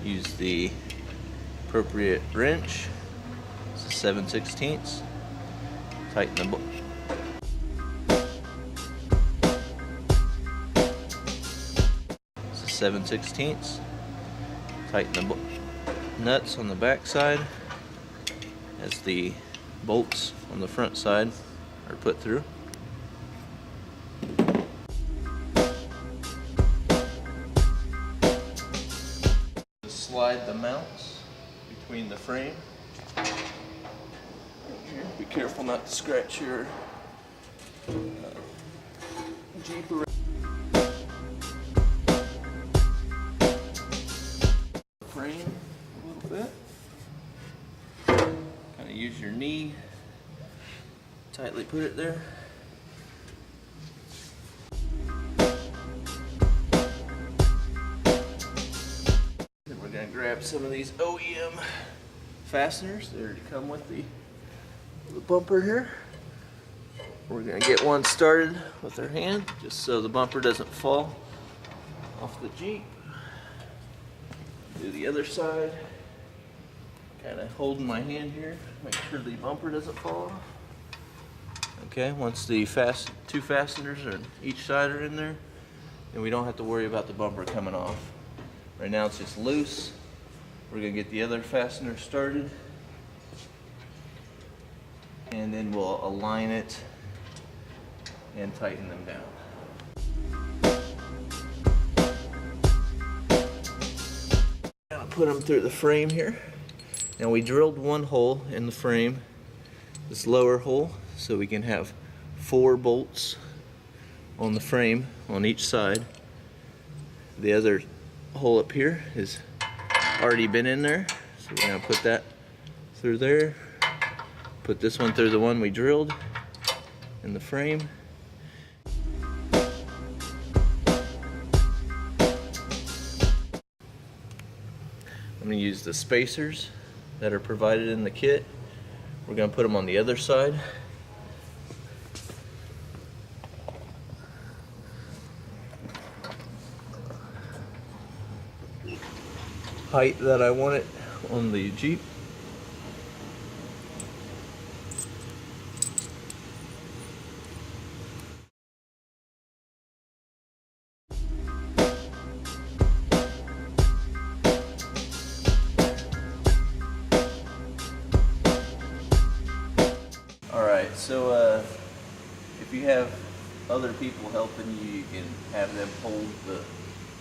Use the appropriate wrench. It's a 7/16. Tighten the bolt. It's a 7/16. Tighten the nuts on the back side as the bolts on the front side are put through. Slide the mounts between the frame. Be careful not to scratch your Jeep around. Frame a little bit. Kind of use your knee. Tightly put it there. Then we're going to grab some of these OEM fasteners that come with the bumper here. We're going to get one started with our hand just so the bumper doesn't fall off the Jeep. Do the other side. Kind of holding my hand here, make sure the bumper doesn't fall off. Okay, once the two fasteners on each side are in there, then we don't have to worry about the bumper coming off. Right now it's just loose. We're going to get the other fastener started, and then we'll align it and tighten them down. I'll put them through the frame here. Now we drilled one hole in the frame, this lower hole, so we can have 4 bolts on the frame on each side. The other hole up here has already been in there, so we're going to put that through there. Put this one through the one we drilled in the frame. I'm going to use the spacers that are provided in the kit. We're going to put them on the other side. Height that I want it on the Jeep. Alright, so if you have other people helping you, you can have them hold the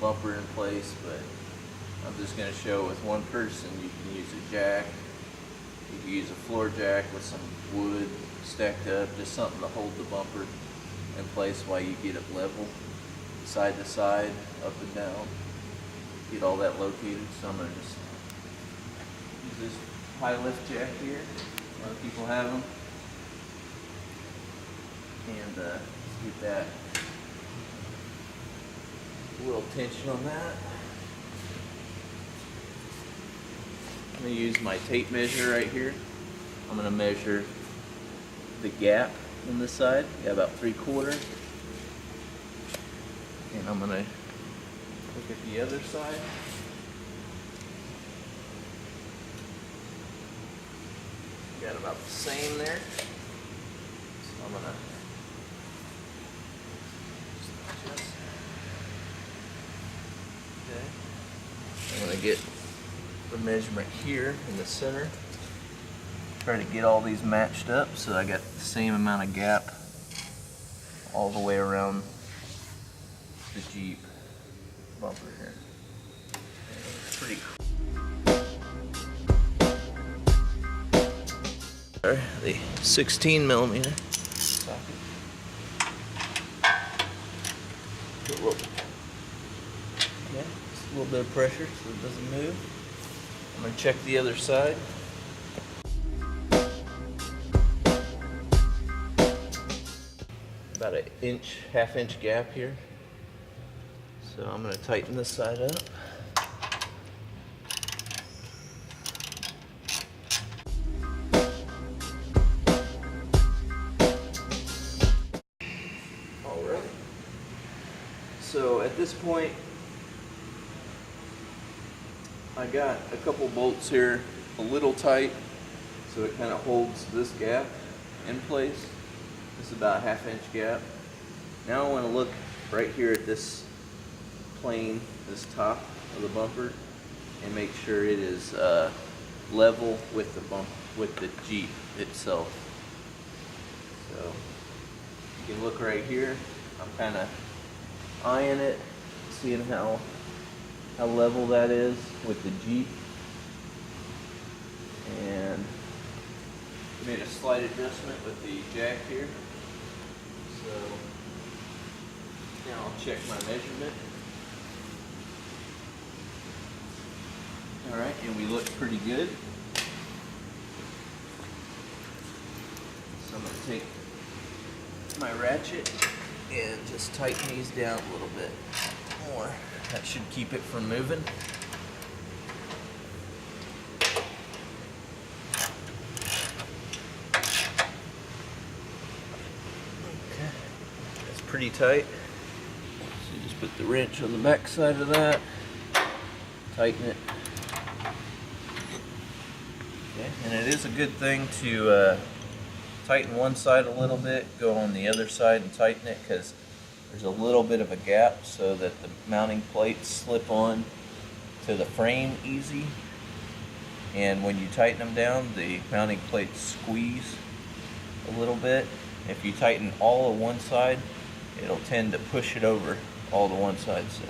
bumper in place, but I'm just going to show with one person. You can use a jack, you can use a floor jack with some wood stacked up, just something to hold the bumper in place while you get it level, side to side, up and down, get all that located. So I'm going to just use this high lift jack here. A lot of people have them. And get that a little tension on that. I'm going to use my tape measure right here. I'm going to measure the gap on this side. Got about 3/4. And I'm going to look at the other side. Got about the same there. So I'm going to adjust. Okay. I'm going to get the measurement here in the center. Try to get all these matched up so I got the same amount of gap all the way around the Jeep bumper here. It's pretty cool. The 16mm socket. Put a little, yeah, just a little bit of pressure so it doesn't move. I'm going to check the other side. About an inch, half-inch gap here. So I'm going to tighten this side up. Alright. So at this point, I got a couple bolts here a little tight, so it kind of holds this gap in place. This is about a 1/2 inch gap. Now I want to look right here at this plane, this top of the bumper, and make sure it is level with the Jeep itself. So you can look right here. I'm kind of eyeing it, seeing how level that is with the Jeep. And made a slight adjustment with the jack here. So now I'll check my measurement. Alright, and we look pretty good. So I'm going to take my ratchet and just tighten these down a little bit more. That should keep it from moving. Okay, that's pretty tight. So you just put the wrench on the back side of that, tighten it. Okay, and it is a good thing to tighten one side a little bit, go on the other side and tighten it, because there's a little bit of a gap so that the mounting plates slip on to the frame easy. And when you tighten them down, the mounting plates squeeze a little bit. If you tighten all of one side, it'll tend to push it over all to one side. So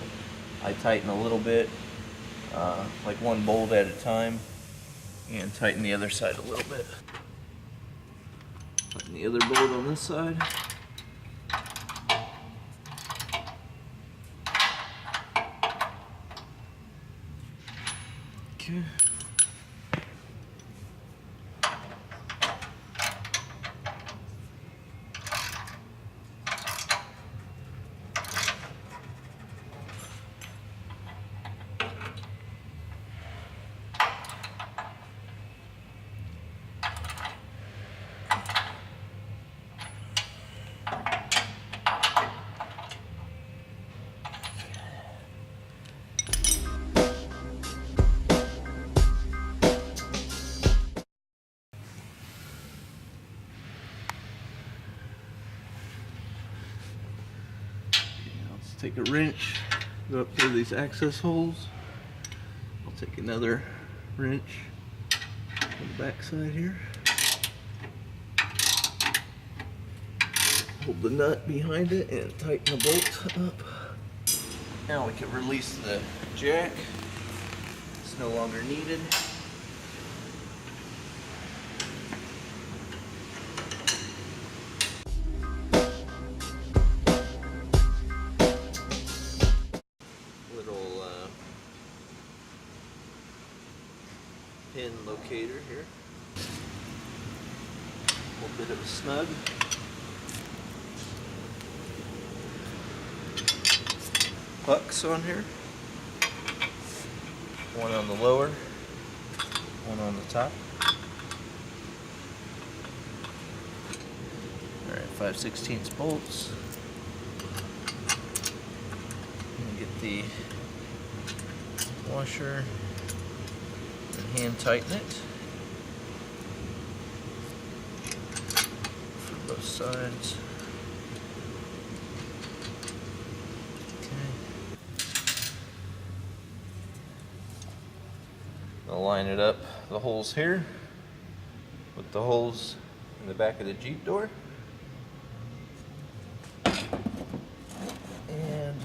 I tighten a little bit, like one bolt at a time, and tighten the other side a little bit. Tighten the other bolt on this side. Okay. Take a wrench, go up through these access holes. I'll take another wrench on the back side here. Hold the nut behind it and tighten the bolt up. Now we can release the jack. It's no longer needed. Pin locator here. A little bit of a snug. Pucks on here. One on the lower, one on the top. Alright, 5/16 bolts. And get the washer. Hand tighten it for both sides. Okay. I'll line it up, the holes here with the holes in the back of the Jeep door. And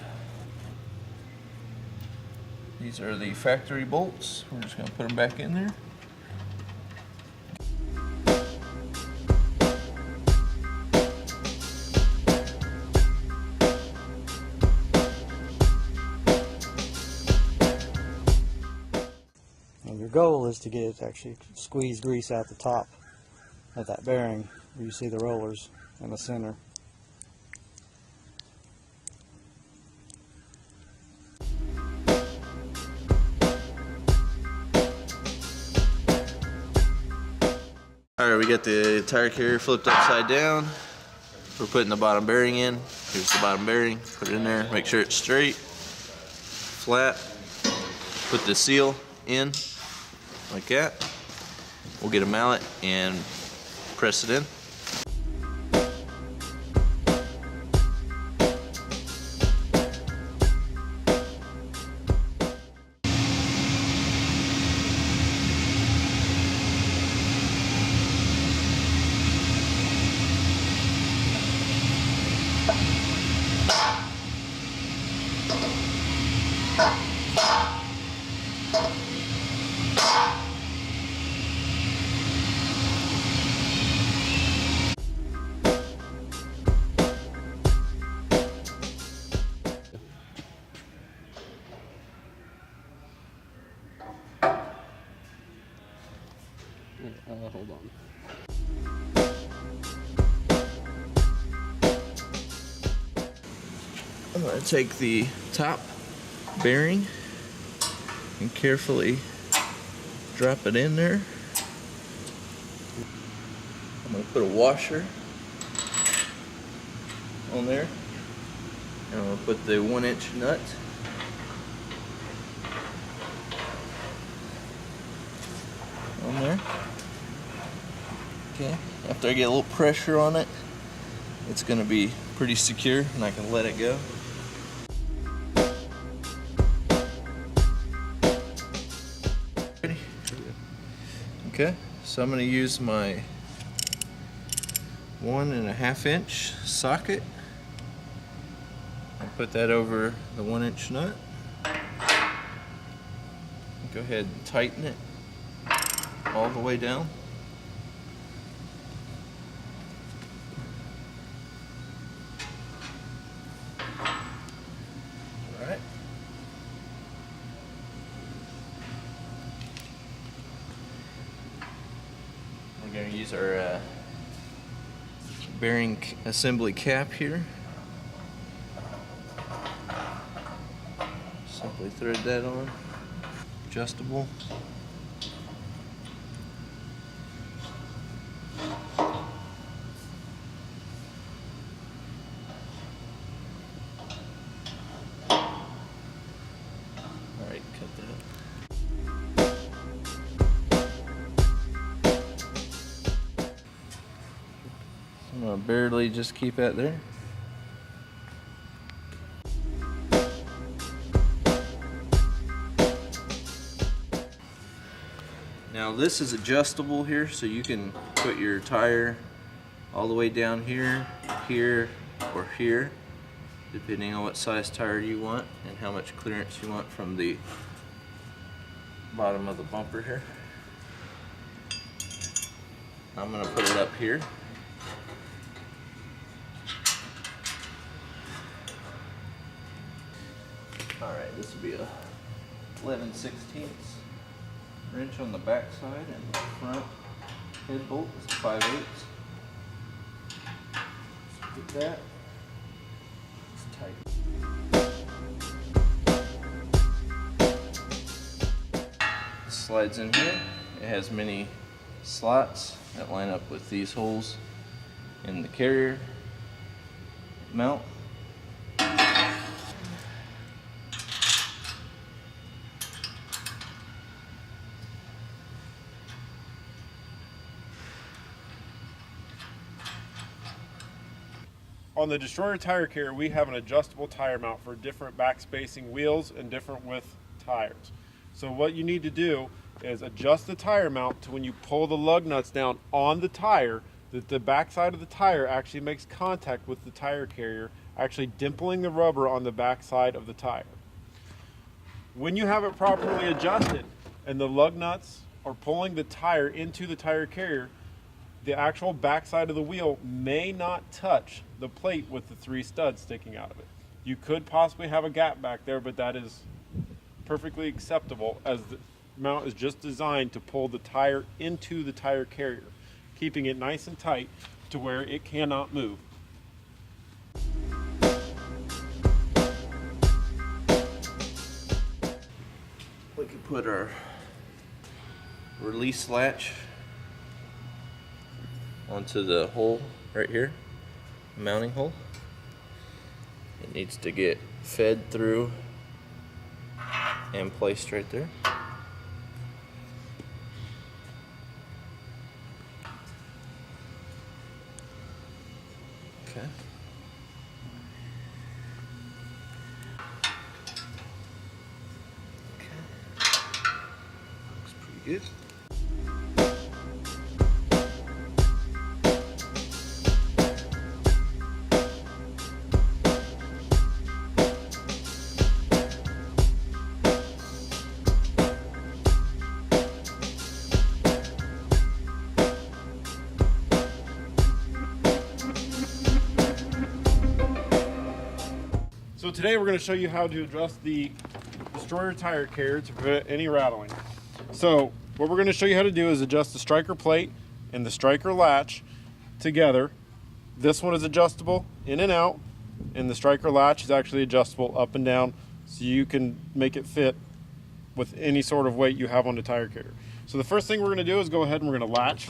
these are the factory bolts. We're just going to put them back in there. And your goal is to get it to actually squeeze grease out the top of that bearing where you see the rollers in the center. Alright, we got the tire carrier flipped upside down. We're putting the bottom bearing in. Here's the bottom bearing. Put it in there. Make sure it's straight, flat. Put the seal in like that. We'll get a mallet and press it in. Hold on. I'm going to take the top bearing and carefully drop it in there. I'm going to put a washer on there, and I'm going to put the 1-inch nut on there. Okay, after I get a little pressure on it, it's going to be pretty secure and I can let it go. Ready? Okay, so I'm going to use my 1.5-inch socket and put that over the 1-inch nut. Go ahead and tighten it all the way down. Alright. We're going to use our bearing assembly cap here. Simply thread that on. Adjustable. Alright, cut that. I'm gonna barely just keep that there. Now this is adjustable here, so you can put your tire all the way down here, here, or here, depending on what size tire you want and how much clearance you want from the bottom of the bumper here. I'm going to put it up here. Alright, this will be a 11/16 wrench on the back side, and the front head bolt is 5/8. Get that. It's tight. Slides in here. It has many slots that line up with these holes in the carrier mount. On the Destroyer tire carrier, we have an adjustable tire mount for different back spacing wheels and different width tires. So what you need to do is adjust the tire mount to when you pull the lug nuts down on the tire, that the back side of the tire actually makes contact with the tire carrier, actually dimpling the rubber on the back side of the tire. When you have it properly adjusted and the lug nuts are pulling the tire into the tire carrier, the actual backside of the wheel may not touch the plate with the 3 studs sticking out of it. You could possibly have a gap back there, but that is perfectly acceptable, as the mount is just designed to pull the tire into the tire carrier, keeping it nice and tight to where it cannot move. We can put our release latch onto the hole right here, mounting hole. It needs to get fed through and placed right there. Okay. Looks pretty good. So today we're going to show you how to adjust the destroyer tire carrier to prevent any rattling. So what we're going to show you how to do is adjust the striker plate and the striker latch together. This one is adjustable in and out, and the striker latch is actually adjustable up and down, so you can make it fit with any sort of weight you have on the tire carrier. So the first thing we're going to do is go ahead and we're going to latch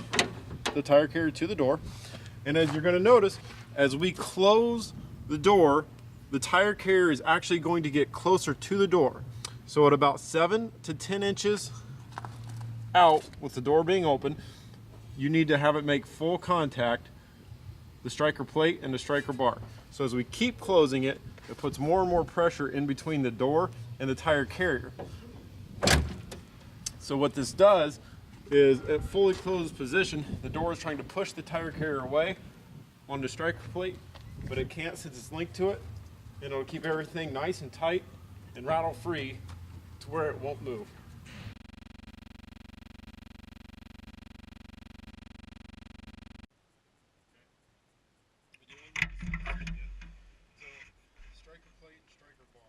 the tire carrier to the door. And as you're going to notice, as we close the door, the tire carrier is actually going to get closer to the door. So at about 7 to 10 inches out, with the door being open, you need to have it make full contact, the striker plate and the striker bar. So as we keep closing it, it puts more and more pressure in between the door and the tire carrier. So what this does is, at fully closed position, the door is trying to push the tire carrier away on the striker plate, but it can't since it's linked to it. And it'll keep everything nice and tight and rattle free to where it won't move. Striker plate, striker bar.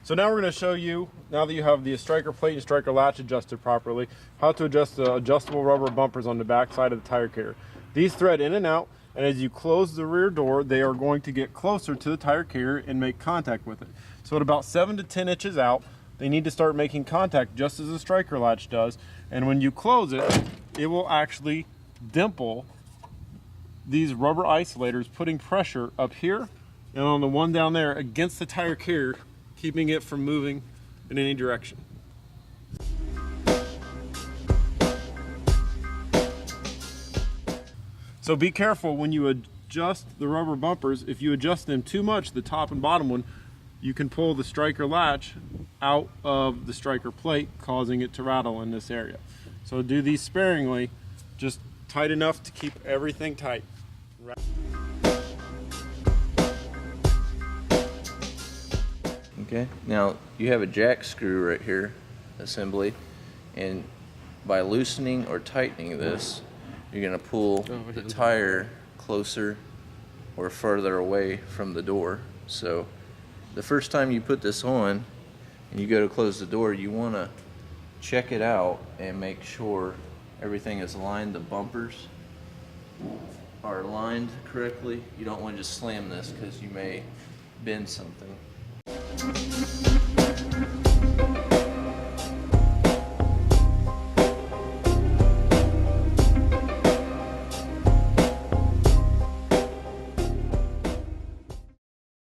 So now we're going to show you, now that you have the striker plate and striker latch adjusted properly, how to adjust the adjustable rubber bumpers on the back side of the tire carrier. These thread in and out, and as you close the rear door, they are going to get closer to the tire carrier and make contact with it. So at about 7 to 10 inches out, they need to start making contact just as the striker latch does. And when you close it, it will actually dimple these rubber isolators, putting pressure up here and on the one down there against the tire carrier, keeping it from moving in any direction. So be careful when you adjust the rubber bumpers. If you adjust them too much, the top and bottom one, you can pull the striker latch out of the striker plate, causing it to rattle in this area. So do these sparingly, just tight enough to keep everything tight. Okay, now you have a jack screw right here, assembly, and by loosening or tightening this, you're going to pull the tire closer or further away from the door. So the first time you put this on and you go to close the door, you want to check it out and make sure everything is aligned. The bumpers are aligned correctly. You don't want to just slam this because you may bend something.